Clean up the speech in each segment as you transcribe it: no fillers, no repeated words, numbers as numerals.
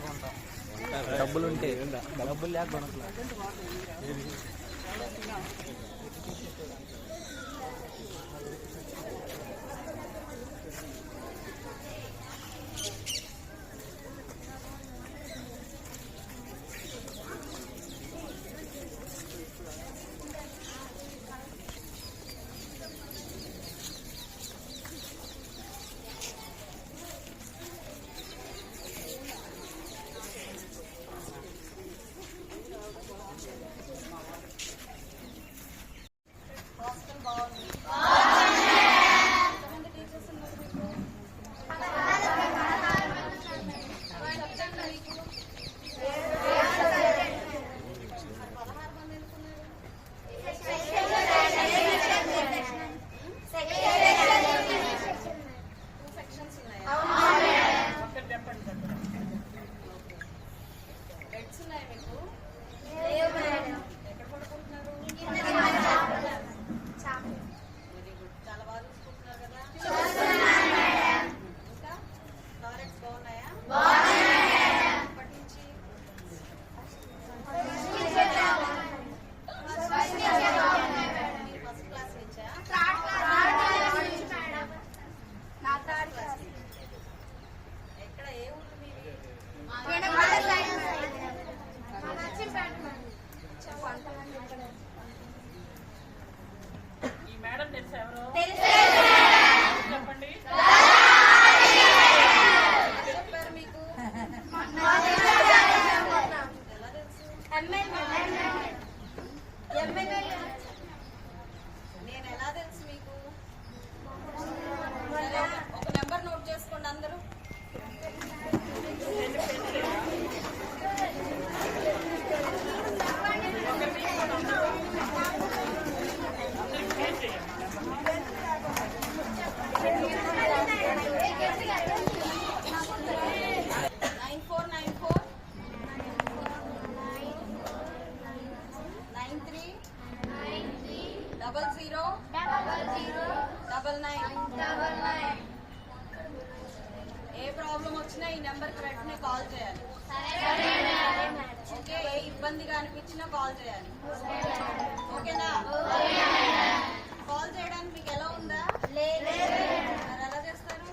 కొంటాం. డబ్బులు ఉంటే డబ్బులు లేక కొనట్లా. నేను ఎలా తెలుసు మీకు? ఒక నెంబర్ నోట్ చేసుకోండి అందరూ. ఏ ప్రాబ్లం వచ్చినా ఈ నెంబర్కి వెంటనే కాల్ చేయాలి. ఓకే, ఏ ఇబ్బందిగా అనిపించినా కాల్ చేయాలి. ఓకేనా? కాల్ చేయడానికి మీకు ఎలా ఉందా? మరి ఎలా చేస్తారు?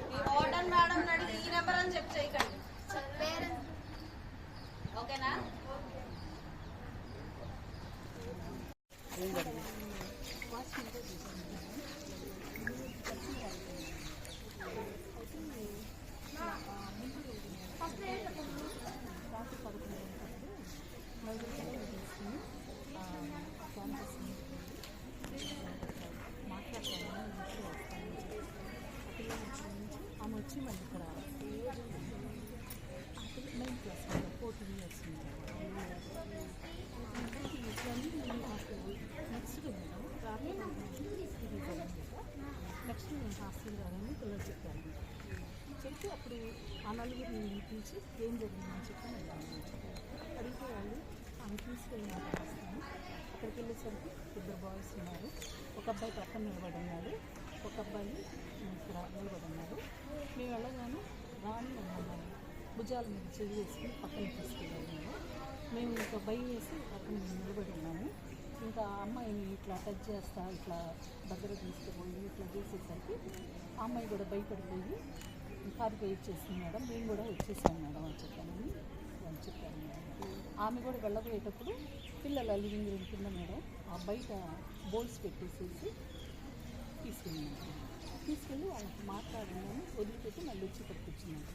మీ వార్డెన్ మేడం అడిగి ఈ నెంబర్ అని చెప్పి చేయకండి. ఓకేనా? ఆమె వచ్చి మళ్ళీ ఇక్కడ 9th class 14 years next next నేను హాస్టల్ రాదని పిల్లలు చెప్పాను. చెప్తే అప్పుడు ఆ నలుగురిని పిలిచి ఏం జరిగిందని చెప్పి అడిగితే వాళ్ళు ఆమె తీసుకెళ్ళి మాట్లాడుతాను. అక్కడికి వెళ్ళేసరికి 2 బాయ్స్ ఉన్నారు. ఒక అబ్బాయి పక్కన నిలబడి ఉన్నాడు, ఒక అబ్బాయి ఇక్కడ నిలబడి ఉన్నారు. మేము వెళ్ళగానే రాని అమ్మాయి భుజాల మీద చెయ్యి వేసుకుని పక్కన తీసుకెళ్ళాము. మేము ఇంకా భయం వేసి పక్కన నిలబడి ఉన్నాము. ఇంకా అమ్మాయిని ఇట్లా టచ్ చేస్తా ఇట్లా దగ్గర తీసుకుపోయి ఇట్లా చేసేసరికి ఆ అమ్మాయి కూడా భయపడిపోయి కారుకి ఇచ్చేసింది. మేడం మేము కూడా వచ్చేసాం మేడం అని చెప్పానని వాళ్ళు చెప్పారు. మేడం ఆమె కూడా వెళ్ళబోయేటప్పుడు పిల్లల లివింగ్ రూమ్ కింద మేడం ఆ బయట బోల్స్ పెట్టేసేసి తీసుకెళ్ళి వాళ్ళకి మాట్లాడినాను. వదిలిపెట్టి మళ్ళీ వచ్చి ఇక్కడికి వచ్చినాను.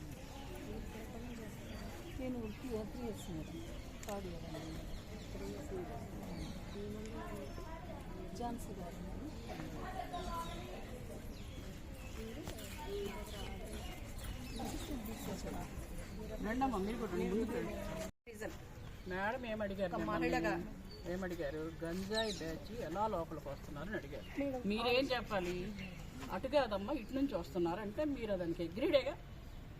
నేను 3 years మేడం, 3rd year అండి. ఝాన్సీ గారు మేడం ఏమడిగారు గంజాయి బ్యాచ్ ఎలా లోపలికి వస్తున్నారని అడిగారు. మీరేం చెప్పాలి? అటు కాదమ్మా ఇటు నుంచి వస్తున్నారు అంటే మీరు దానికి అగ్రీడేగా.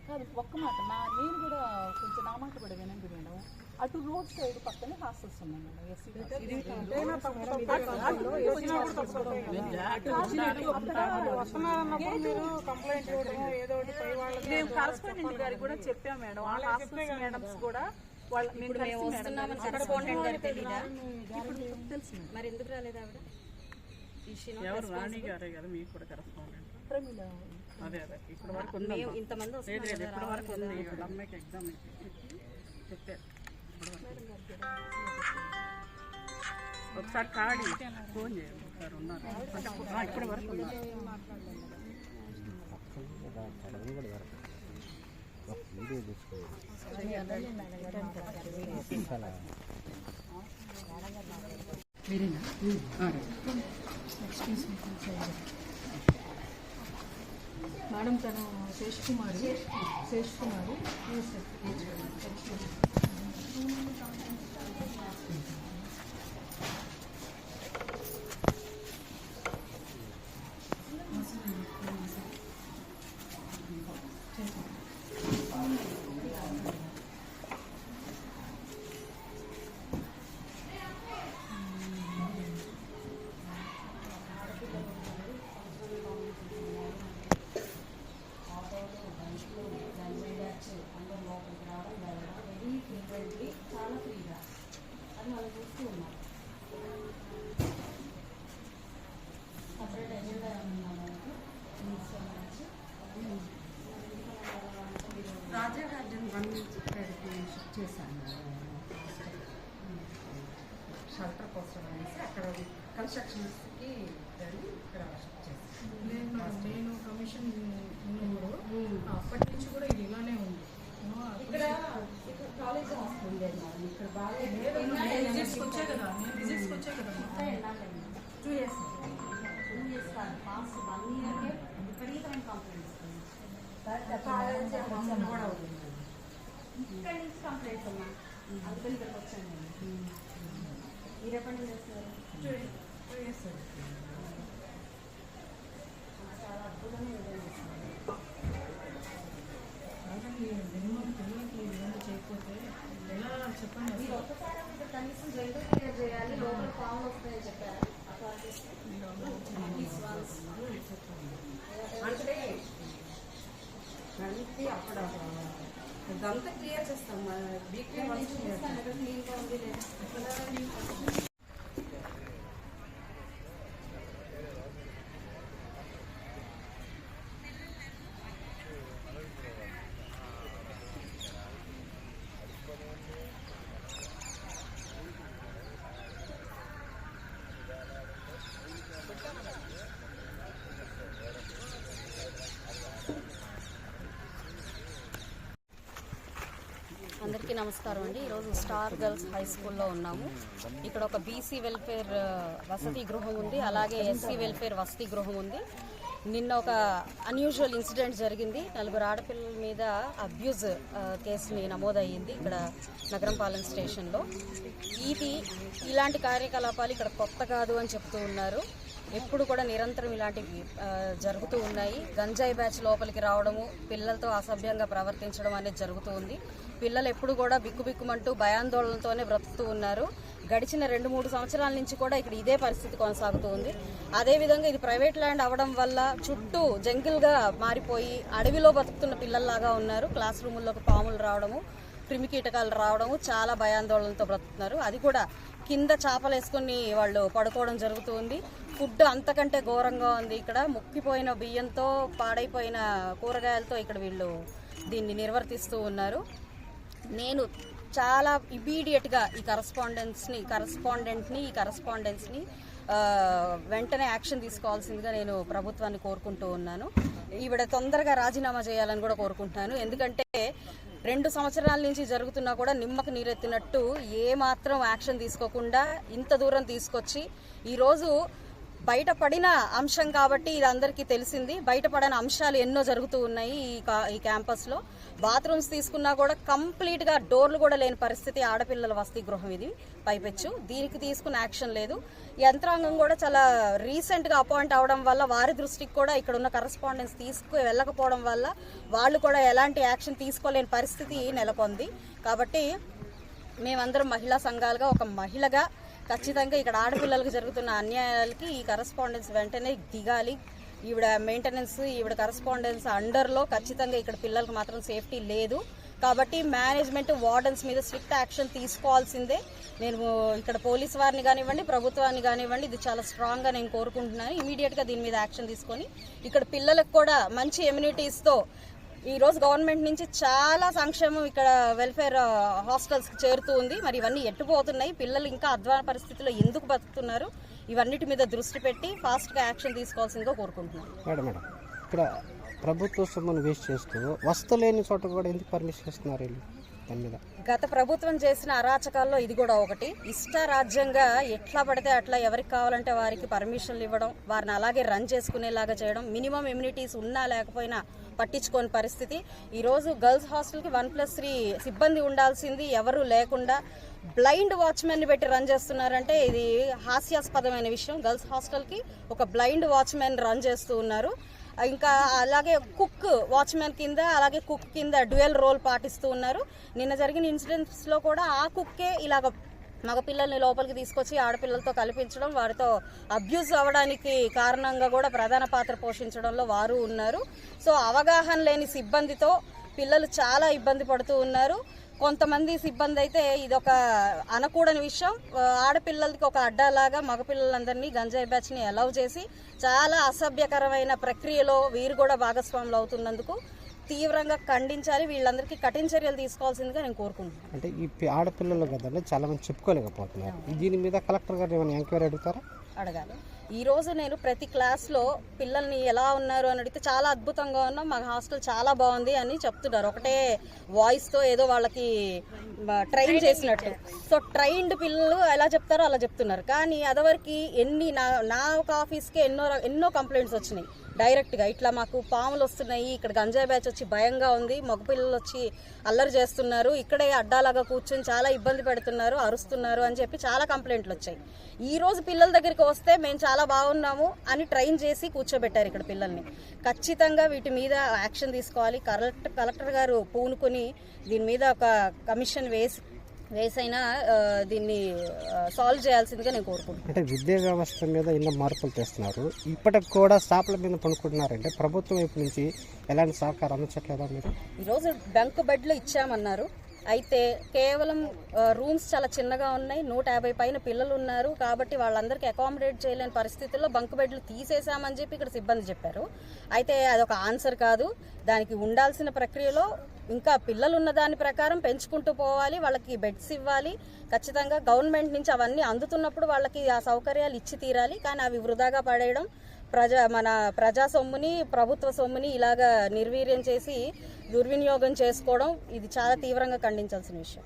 కాదు ఒక్క మాట నేను కూడా కొంచెం నా మాట కూడా వినండి మేడం. అటు రోడ్ సైడ్ పక్కనే హాస్టల్స్ ఉన్నాయి మేడం. ఎస్సీ మేము కరస్పాండెంట్ గారికి కూడా చెప్పాం మేడం. ఆ హాస్టల్స్ మేడమ్స్ కూడా ఇప్పుడు మేము వస్తున్నామని కరస్పాండెంట్ గారికి తెలీదా? తెలుసు మరి ఎందుకు రాలేదు ఆవిడ? ఎవరు రాణి గారే కదా మీకు కూడా కరెస్పాండెంట్. అదే ఇప్పటి వరకు ఇంతమంది ఇప్పటి వరకు ఉంది. వాళ్ళ అమ్మాయికి ఎగ్జామ్ చెప్పారు. ఒకసారి కాడి ఫోన్ చేయండి. ఒకసారి ఉన్నారు ఇప్పటి వరకు ఉన్నారు. మేడం తను శేష్ కుమార్ రాజా గార్డెన్ 1 నుంచి షిఫ్ట్ చేశాను షెల్టర్ కోసం అనేసి అక్కడ కన్స్ట్రక్షన్స్కి ఇక్కడ షిఫ్ట్ చేశాను. నేను కమిషన్ అప్పటి నుంచి కూడా ఇది ఇలానే ఉంది. ఇక్కడ కాలేజ్ హాస్టల్ ఉండేది మేడం. ఇక్కడ బాగా వచ్చే కదా 2 years కాదు పాస్ 1 yearకే విపరీతమైన కంప్లైంట్స్ కాలేజ్ హాస్టల్ కూడా ఉంది. ఇక్కడ నుంచి కంప్లైంట్స్ ఉన్నా అందుకని ఇక్కడికి వచ్చాను నేను. మీరు ఎప్పటి నుంచి చేస్తున్నారు? 2 years చాలా అద్భుతంగా విజయం చేస్తున్నారు. పిల్లలకి ఏమైనా చేయకపోతే ఎలా చెప్పండి. మీరు ఒక్కసారి కనీసం జెండర్ క్లియర్ చేయాలి. లోపల ఫామ్ వస్తాయని చెప్పారు అథారిటీస్. అంటే అక్కడ ఇదంతా క్లియర్ చేస్తాం. వీక్లీ వన్స్ అందరికీ నమస్కారం అండి. ఈరోజు స్టార్ గర్ల్స్ హై స్కూల్లో ఉన్నాము. ఇక్కడ ఒక బీసీ వెల్ఫేర్ వసతి గృహం ఉంది, అలాగే ఎస్సీ వెల్ఫేర్ వసతి గృహం ఉంది. నిన్న ఒక అన్యూజువల్ ఇన్సిడెంట్ జరిగింది. 4 ఆడపిల్లల మీద అబ్యూజ్ కేసుని నమోదయ్యింది ఇక్కడ నగరంపాలెం స్టేషన్లో. ఇలాంటి కార్యకలాపాలు ఇక్కడ కొత్త కాదు అని చెప్తూ ఉన్నారు. ఎప్పుడు కూడా నిరంతరం ఇలాంటివి జరుగుతూ ఉన్నాయి. గంజాయి బ్యాచ్ లోపలికి రావడము, పిల్లలతో అసభ్యంగా ప్రవర్తించడం అనేది జరుగుతూ ఉంది. పిల్లలు ఎప్పుడు కూడా బిక్కుబిక్కుమంటూ భయాందోళనతోనే బ్రతుకుతూ ఉన్నారు. గడిచిన 2-3 సంవత్సరాల నుంచి కూడా ఇక్కడ ఇదే పరిస్థితి కొనసాగుతూ ఉంది. అదేవిధంగా ఇది ప్రైవేట్ ల్యాండ్ అవ్వడం వల్ల చుట్టూ జంగిల్గా మారిపోయి అడవిలో బతుకుతున్న పిల్లల్లాగా ఉన్నారు. క్లాస్ రూముల్లోకి పాములు రావడము, క్రిమికీటకాలు రావడము, చాలా భయాందోళనతో బ్రతుకుతున్నారు. అది కూడా కింద చాపలు వేసుకుని వాళ్ళు పడుకోవడం జరుగుతుంది. ఫుడ్ అంతకంటే ఘోరంగా ఉంది. ఇక్కడ ముక్కిపోయిన బియ్యంతో, పాడైపోయిన కూరగాయలతో ఇక్కడ వీళ్ళు దీన్ని నిర్వర్తిస్తూ ఉన్నారు. నేను చాలా ఇమీడియట్గా ఈ కరస్పాండెంట్ని వెంటనే యాక్షన్ తీసుకోవాల్సిందిగా నేను ప్రభుత్వాన్ని కోరుకుంటూ ఉన్నాను. ఈవిడ తొందరగా రాజీనామా చేయాలని కూడా కోరుకుంటున్నాను. ఎందుకంటే 2 సంవత్సరాల నుంచి జరుగుతున్నా కూడా నిమ్మకు నీరెత్తినట్టు ఏ మాత్రం యాక్షన్ తీసుకోకుండా ఇంత దూరం తీసుకొచ్చి ఈరోజు బయటపడిన అంశం కాబట్టి ఇది అందరికీ తెలిసింది. బయటపడిన అంశాలు ఎన్నో జరుగుతూ ఉన్నాయి ఈ క్యాంపస్లో. బాత్రూమ్స్ తీసుకున్నా కూడా కంప్లీట్గా డోర్లు కూడా లేని పరిస్థితి. ఆడపిల్లల వసతి గృహం ఇది పైపెచ్చు. దీనికి తీసుకున్న యాక్షన్ లేదు. యంత్రాంగం కూడా చాలా రీసెంట్గా అపాయింట్ అవడం వల్ల వారి దృష్టికి కూడా ఇక్కడ ఉన్న కరెస్పాండెన్స్ వెళ్ళకపోవడం వల్ల వాళ్ళు కూడా ఎలాంటి యాక్షన్ తీసుకోలేని పరిస్థితి నెలకొంది. కాబట్టి మేమందరం మహిళా సంఘాలుగా ఒక మహిళగా ఖచ్చితంగా ఇక్కడ ఆడపిల్లలకు జరుగుతున్న అన్యాయాలకి ఈ కరెస్పాండెన్స్ వెంటనే దిగాలి. ఈవిడ మెయింటెనెన్స్, ఈవిడ కరెస్పాండెన్స్ అండర్లో ఖచ్చితంగా ఇక్కడ పిల్లలకు మాత్రం సేఫ్టీ లేదు. కాబట్టి మేనేజ్మెంట్ వార్డన్స్ మీద స్ట్రిక్ట్ యాక్షన్ తీసుకోవాల్సిందే. నేను ఇక్కడ పోలీస్ వారిని కానివ్వండి, ప్రభుత్వాన్ని కానివ్వండి, ఇది చాలా స్ట్రాంగ్గా నేను కోరుకుంటున్నాను. ఇమీడియట్గా దీని మీద యాక్షన్ తీసుకొని ఇక్కడ పిల్లలకు కూడా మంచి ఎమ్యూనిటీస్తో ఈరోజు గవర్నమెంట్ నుంచి చాలా సంక్షేమం ఇక్కడ వెల్ఫేర్ హాస్టల్స్కి చేరుతూ ఉంది. మరి ఇవన్నీ ఎట్టుపోతున్నాయి, పిల్లలు ఇంకా అధ్వాన పరిస్థితుల్లో ఎందుకు బతుకుతున్నారు, ఇవన్నిటి మీద దృష్టి పెట్టి ఫాస్ట్గా యాక్షన్ తీసుకోవాల్సిందిగా కోరుకుంటున్నాను. మేడం ఇక్కడ ప్రభుత్వ సొమ్మును వేస్ట్ చేస్తూ వస్తలేని చోట కూడా ఎందుకు పర్మిషన్ ఇస్తున్నారు వీళ్ళు? దాని మీద గత ప్రభుత్వం చేసిన అరాచకాల్లో ఇది కూడా ఒకటి. ఇష్టారాజ్యంగా ఎట్లా పడితే అట్లా ఎవరికి కావాలంటే వారికి పర్మిషన్లు ఇవ్వడం, వారిని అలాగే రన్ చేసుకునేలాగా చేయడం, మినిమం ఇమ్యూనిటీస్ ఉన్నా లేకపోయినా పట్టించుకోని పరిస్థితి. ఈరోజు గర్ల్స్ హాస్టల్కి 1+3 సిబ్బంది ఉండాల్సింది ఎవరు లేకుండా బ్లైండ్ వాచ్మెన్ని పెట్టి రన్ చేస్తున్నారంటే ఇది హాస్యాస్పదమైన విషయం. గర్ల్స్ హాస్టల్కి ఒక బ్లైండ్ వాచ్మెన్ రన్ చేస్తూ ఉన్నారు. ఇంకా అలాగే కుక్ వాచ్మెన్ కింద, అలాగే కుక్ కింద డ్యూయల్ రోల్ పాటిస్తూ ఉన్నారు. నిన్న జరిగిన ఇన్సిడెంట్స్లో కూడా ఆ కుక్కే ఇలాగ మగపిల్లల్ని లోపలికి తీసుకొచ్చి ఆడపిల్లలతో కల్పించడం, వారితో అబ్యూజ్ అవ్వడానికి కారణంగా కూడా ప్రధాన పాత్ర పోషించడంలో వారు ఉన్నారు. సో అవగాహన లేని సిబ్బందితో పిల్లలు చాలా ఇబ్బంది పడుతూ ఉన్నారు. కొంతమంది సిబ్బంది అయితే ఇదొక అనకూడని విషయం, ఆడపిల్లలకి ఒక అడ్డాలాగా మగపిల్లలందరినీ గంజాయి బ్యాచ్ని అలౌ చేసి చాలా అసభ్యకరమైన ప్రక్రియలో వీరు కూడా భాగస్వాములు అవుతున్నందుకు తీవ్రంగా ఖండించాలి. వీళ్ళందరికీ కఠిన చర్యలు తీసుకోవాల్సిందిగా నేను కోరుకుంటున్నాను. అంటే ఈ ఆడపిల్లలు కదండి చాలా మంది చెప్పుకోలేకపోతున్నారు. దీని మీద కలెక్టర్ గారు ఏమైనా ఎంక్వైరీ అడుగుతారా? అడగాలి. ఈరోజు నేను ప్రతి క్లాస్లో పిల్లల్ని ఎలా ఉన్నారు అని అడిగితే చాలా అద్భుతంగా ఉన్నాం, మా హాస్టల్ చాలా బాగుంది అని చెప్తున్నారు. ఒకటే వాయిస్తో ఏదో వాళ్ళకి ట్రైన్ చేసినట్టు. సో ట్రైన్డ్ పిల్లలు ఎలా చెప్తారో అలా చెప్తున్నారు. కానీ అదివరకు నా ఒక ఆఫీస్కి ఎన్నో కంప్లైంట్స్ వచ్చినాయి డైరెక్ట్గా. ఇట్లా మాకు పాములు వస్తున్నాయి, ఇక్కడ గంజాయి బ్యాచ్ వచ్చి భయంగా ఉంది, మగపిల్లలు వచ్చి అల్లరి చేస్తున్నారు, ఇక్కడే అడ్డాలాగా కూర్చొని చాలా ఇబ్బంది పెడుతున్నారు, అరుస్తున్నారు అని చెప్పి చాలా కంప్లైంట్లు వచ్చాయి. ఈ రోజు పిల్లల దగ్గరికి వస్తే మేము చాలా బాగున్నాము అని ట్రైన్ చేసి కూర్చోబెట్టారు ఇక్కడ పిల్లల్ని. ఖచ్చితంగా వీటి మీద యాక్షన్ తీసుకోవాలి. కలెక్టర్ గారు పూనుకొని దీని మీద ఒక కమిషన్ వేసైనా దీన్ని సాల్వ్ చేయాల్సిందిగా నేను కోరుకుంటున్నాను. అంటే విద్యా వ్యవస్థ మీద ఎన్నో మార్పులు తెస్తున్నారు, ఇప్పటికి కూడా స్టాప్ల మీద పనుకుంటున్నారంటే ప్రభుత్వం వైపు నుంచి ఎలాంటి సహకారం అందించట్లేదా మీరు? ఈరోజు బంక్ బెడ్లు ఇచ్చామన్నారు, అయితే కేవలం రూమ్స్ చాలా చిన్నగా ఉన్నాయి, 150 పైన పిల్లలు ఉన్నారు కాబట్టి వాళ్ళందరికీ అకామిడేట్ చేయలేని పరిస్థితుల్లో బంక్ బెడ్లు తీసేసామని చెప్పి ఇక్కడ సిబ్బంది చెప్పారు. అయితే అదొక ఆన్సర్ కాదు. దానికి ఉండాల్సిన ప్రక్రియలో ఇంకా పిల్లలు ఉన్న దాని ప్రకారం పెంచుకుంటూ పోవాలి, వాళ్ళకి బెడ్స్ ఇవ్వాలి. ఖచ్చితంగా గవర్నమెంట్ నుంచి అవన్నీ అందుతున్నప్పుడు వాళ్ళకి ఆ సౌకర్యాలు ఇచ్చి తీరాలి. కానీ అవి వృధాగా పడేయడం, మన ప్రజా సొమ్ముని, ప్రభుత్వ సొమ్ముని ఇలాగా నిర్వీర్యం చేసి దుర్వినియోగం చేసుకోవడం ఇది చాలా తీవ్రంగా ఖండించాల్సిన విషయం.